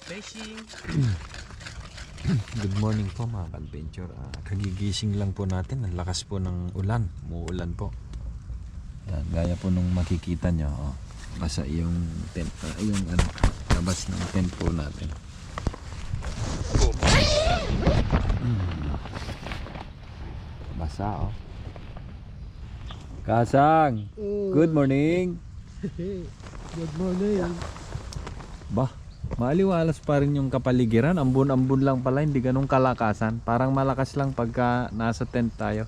fishing. Good morning po mga ka-adventure. Kagigising lang po natin. Ang lakas po ng ulan. Umuulan po. Yan, gaya po nung makikita nyo. Basa yung tent. Yung labas ng tent po natin. Basa Kasang! Good morning! Good morning. Bah, maaliwalas pa rin yung kapaligiran. Ambon-ambon lang pala, hindi ganun kalakasan. Parang malakas lang pagka nasa tent tayo.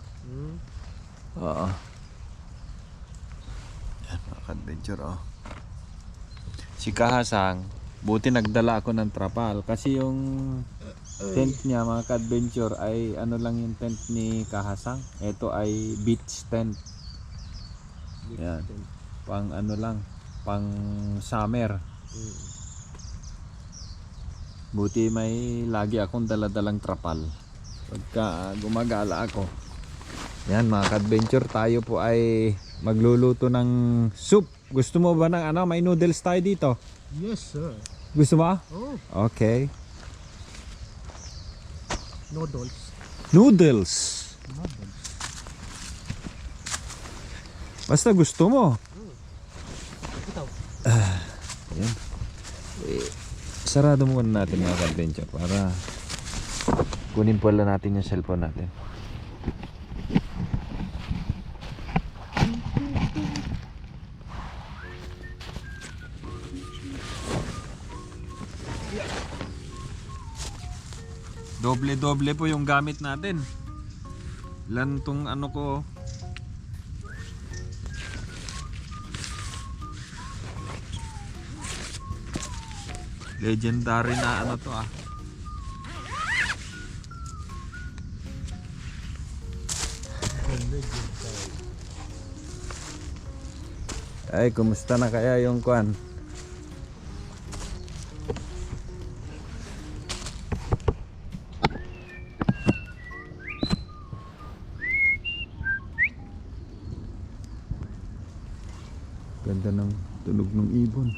Oo. Yan, mga ka-adventure, Si Kahasang, buti nagdala ako ng trapal. Kasi yung tent niya, mga ka-adventure, ay ano lang yung tent ni Kahasang. Ito ay beach tent. Yan. Pang ano lang, pang summer. Buti may lagi akong daladalang trapal pagka gumagala ako. Yan mga ka-adventure, tayo po ay magluluto ng soup. Gusto mo ba ng may noodles tayo dito? Yes, sir. Gusto mo? Oh, Okay. noodles. Noodles. Basta gusto mo. Ito. Yan. Sarado muna natin mga ka-adventure para kunin pala natin yung cellphone natin. Doble-doble po yung gamit natin. Ilan tong ano ko. Legendary na ano to Ay, kumusta na kaya yung kwan? Ganda ng tunog ng ibon.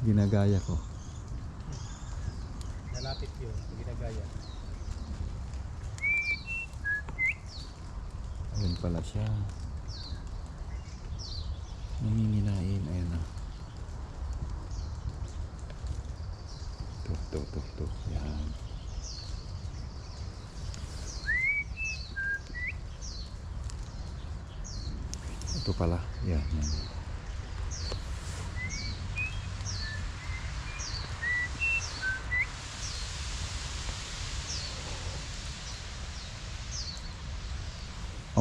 Ginagaya ko. Nalapit yun. Ginagaya. Ayun pala siya. Nanginginain. Ayun na. Tuk. Yan. Ito pala. Yan.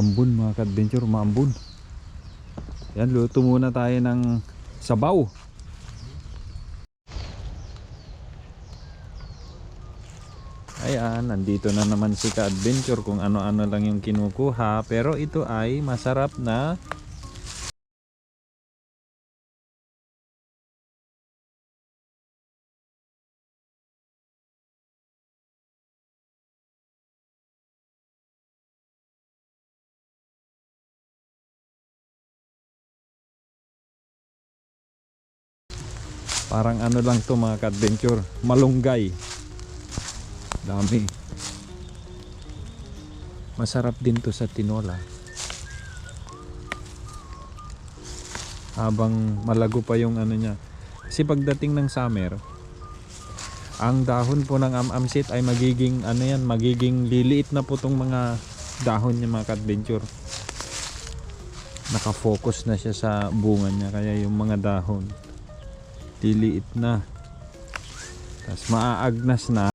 Ambon mga ka-adventure, maambon. Yan, luto muna tayo ng sabaw. Ayan, nandito na naman si ka-adventure kung ano-ano lang yung kinukuha. Pero ito ay masarap na parang ano lang to mga ka-adventure, malunggay. Dami. Masarap din to sa tinola. Habang malago pa yung ano niya. Kasi pagdating ng summer, ang dahon po ng amamsit ay magiging magiging liliit na po tong mga dahon niya mga ka-adventure. Nakafocus na siya sa bunga niya, kaya yung mga dahon liliit na. Tapos maaagnas na.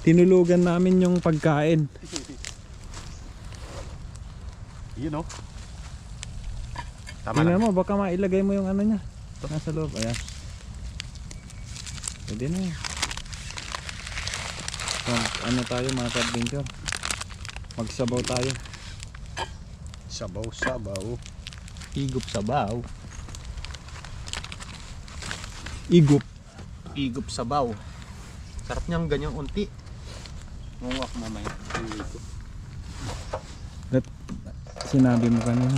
Tinulugan namin yung pagkain. Yun o. Tama Tingnan lang. mo, baka mailagay mo yung ano niya. Nasa loob, ayan. Pwede na yun. So, ano tayo mga ka-adventure? Magsabaw tayo. Sabaw. Higup sabaw. Igup. Higup sabaw. Sarap niyang ganyang unti. Mungwak mamaya. Higup. Sinabi mo kanina.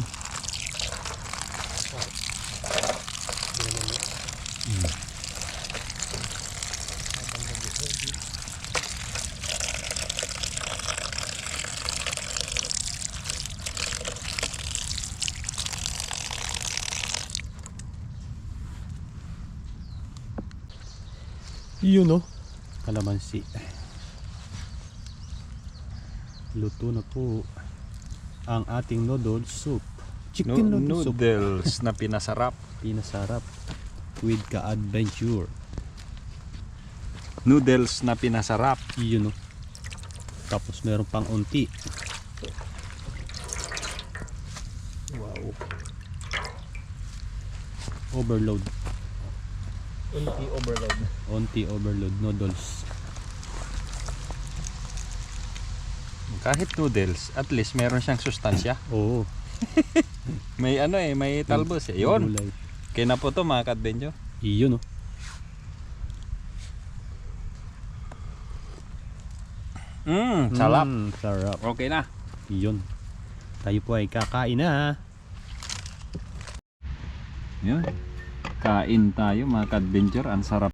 Yun o. Kalamansi. Luto na po ang ating noodle soup. Chicken noodle soup. Noodles na pinasarap. Pinasarap with ka-adventure. Noodles na pinasarap. Yun o. Tapos meron pang unti. Wow. Overload. Unti overload. Unti overload noodles. Kahit noodles, at least meron siyang sustansya. Oo. May ano eh, may talbos eh. Yun. Gulay. Kaya na po to mga ka-adventure. Iyon o. Sarap. Sarap. Okay na. Iyon. Tayo po ay kakain na. Yun. Kain tayo mga ka-adventure. Ang sarap.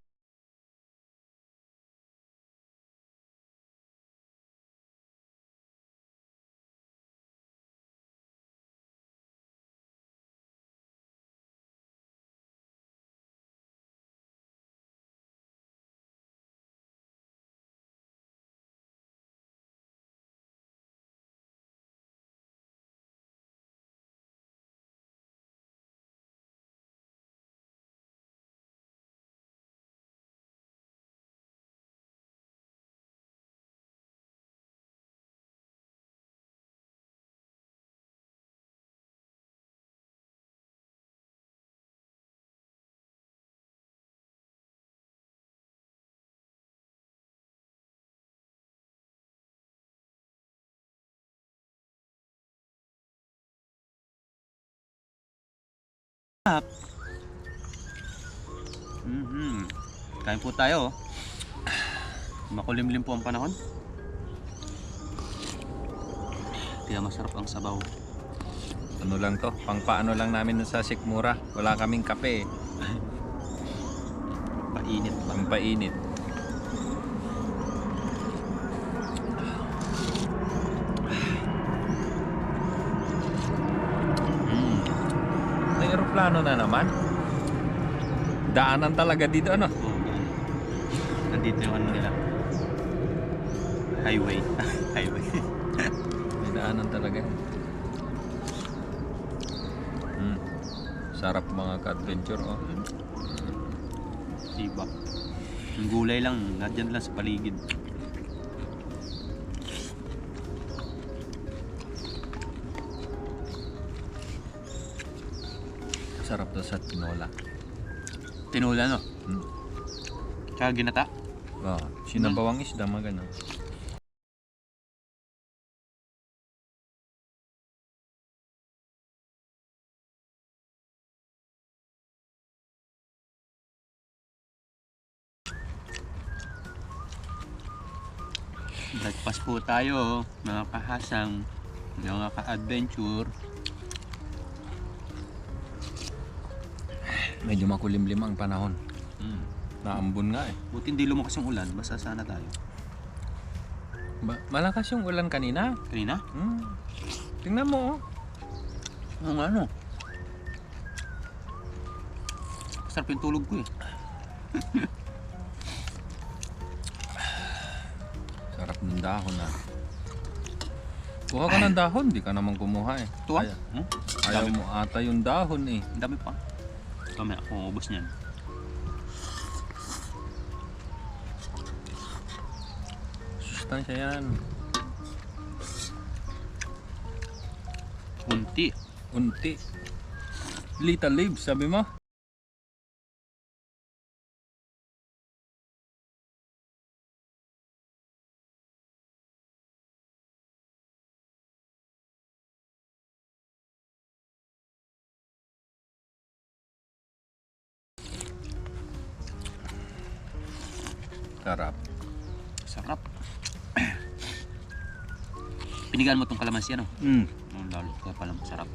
Kain po tayo. Makulimlim po ang panahon. Kaya masarap ang sabaw. Ano lang to? Pangpaano lang namin sa Sikmura. Wala kaming kape eh. Painit pa. Pampainit. May aeroplano na naman. Daanan talaga dito ano? Nandito yung ano nila. Highway. Highway. May daanan talaga. Sarap mga ka-adventure oh. Diba? Yung gulay lang, nadyan lang sa paligid. Sarap to sa tinola. Tinula no? Tsaka ginata. Oh, sinabawang isda magano. Breakfast po tayo, mga kahasang, mga ka-adventure. Medyo makulimlim ang panahon. Naambon nga eh. Buti hindi lumakas yung ulan, basta sana tayo. Malakas yung ulan kanina. Kanina? Tingnan mo oh. Ang ano? Sarap yung tulog ko eh. Sarap ng dahon ah. Kuha ka ng dahon, di ka naman kumuha eh. Tuwa? Ayaw mo ata yung dahon eh. Ang dami pa. Mamaya kung ubos niyan. Masustansya yan. Unti. Unti. Little leaves, sabi mo? Sarap. Sarap. Pinigaan mo tong kalamansi ano? Lalo kaya pala masarap.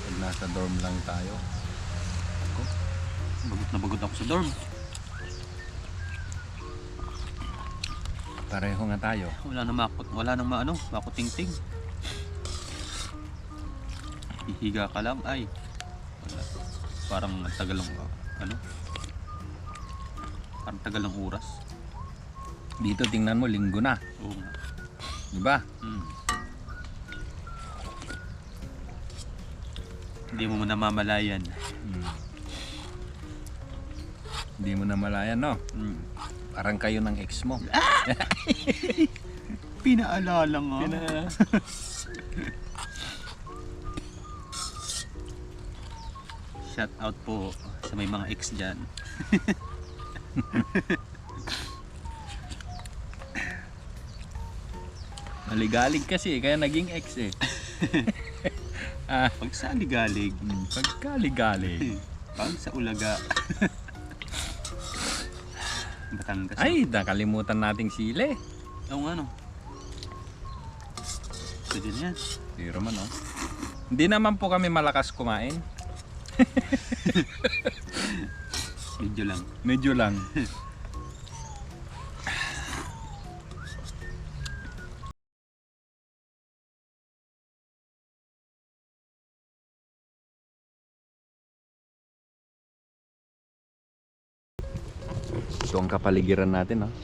Pag nasa dorm lang tayo. Bagot na bagot ako sa dorm. Pareho nga tayo. Wala nang maano, makuting-ting. Hihiga ka lang ay. Wala. Parang tagal ng ano? Parang tagal ng oras. Dito tingnan mo, linggo na. Oo nga. Diba? Hindi mo namamalayan. Hindi mo na malayan, no? Parang kayo ng ex mo. Pinaalala nga. Shout out po sa may mga ex dyan. Maligalig kasi, kaya naging ex eh. Pag sa ligalig, Pagkaligalig. pag sa ulaga. Batangas. Ay, nakalimutan nating sili. Oo nga no. Pwede na yan. Zero man, oh. Hindi naman po kami malakas kumain. Medyo lang. Medyo lang. Ito ang kapaligiran natin, oh.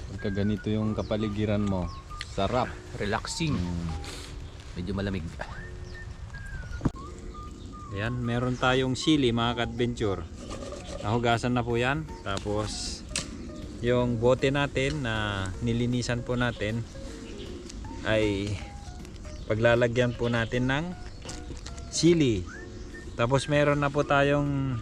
Pagka ganito yung kapaligiran mo, sarap. Relaxing. Medyo malamig. Ayan, meron tayong sili mga ka-adventure. Nahugasan na po yan. Tapos yung bote natin na nilinisan po natin ay paglalagyan po natin ng sili. Tapos meron na po tayong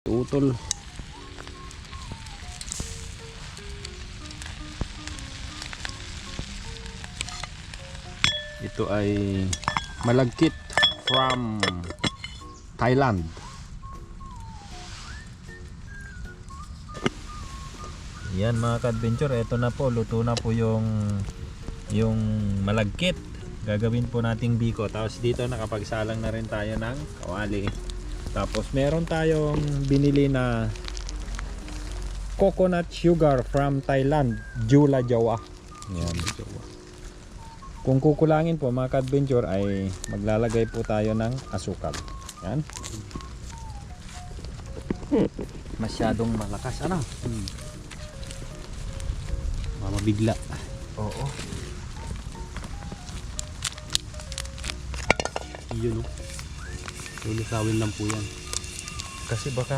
Utol. Ito ay malagkit from Thailand. Yan mga ka-adventure, ito na po, luto na po yung malagkit. Gagawin po nating biko. Tapos dito nakapagsalang na rin tayo ng kawali. Tapos meron tayong binili na coconut sugar from Thailand, Jula Jawa. Yan. Kung kukulangin po mga ka-adventure ay maglalagay po tayo ng asukal. Yan. Masyadong malakas ano? Mamabigla. Oo. Yun, oh. Lulusawin lang po yan. Kasi baka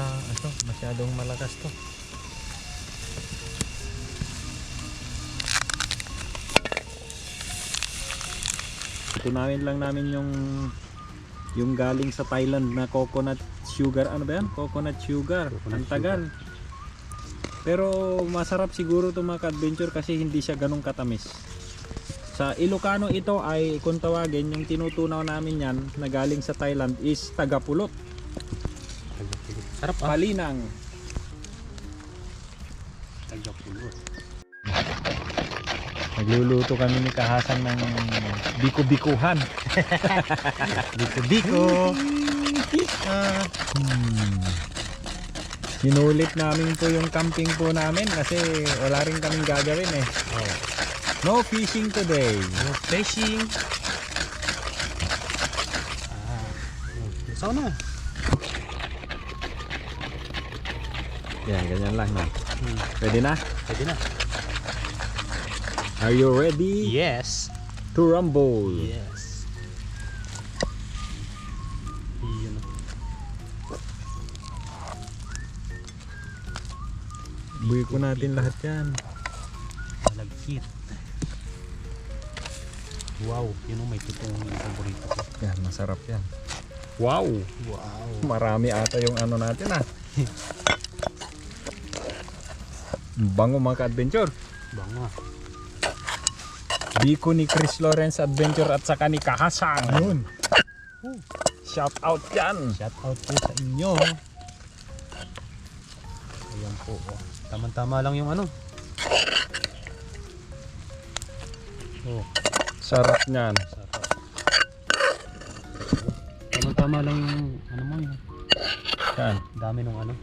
masyadong malakas to. Tunahin lang namin yung galing sa Thailand na coconut sugar. Ano ba yan? Coconut sugar. Ang tagal. Pero masarap siguro ito mga ka-adventure kasi hindi siya ganong katamis. Sa Ilocano ito ay kung tawagin, yung tinutunaw namin yan na galing sa Thailand is tagapulot. Sarap ah. Palinang. Tagapulot. Nagluluto kami ni Kahasan ng biko-bikuhan. Biko-biko. Sinulit namin po yung camping po namin kasi wala rin kaming gagawin eh. Oh. No fishing today. No fishing. Sauna. Yan, ganyan lang na. Pwede na? Pwede na. Are you ready Yes. to rumble? Yes. Yun. Buhay ko natin lahat yan. Malagkit. Wow, yun ang may tutong yung paborito ko. Yan, masarap yan. Wow! Wow. Marami ata yung ano natin ah. Bango mga ka-adventure. Bango ah. Biko ni Chris Lawrence Adventure at saka ni Kahasang. Yun. Shout out yan. Shout out po sa inyo. Ayan po. Oh. Tama-tama lang yung ano. Oh, Sarap niyan. sarap. Tama-tama lang yung ano mo yun. Yan. Dami nung ano.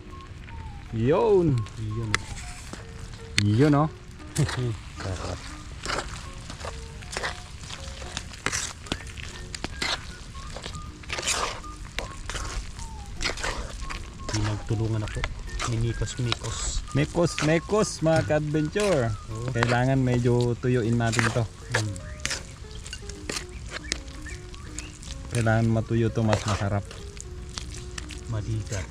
Yun. Yun. Yun oh. Sarap. Pinagtulungan ako ni Mikos. Mekos mga ka-adventure. Oh. Kailangan medyo tuyuin natin to. Kailangan matuyo to, mas masarap. Madigat.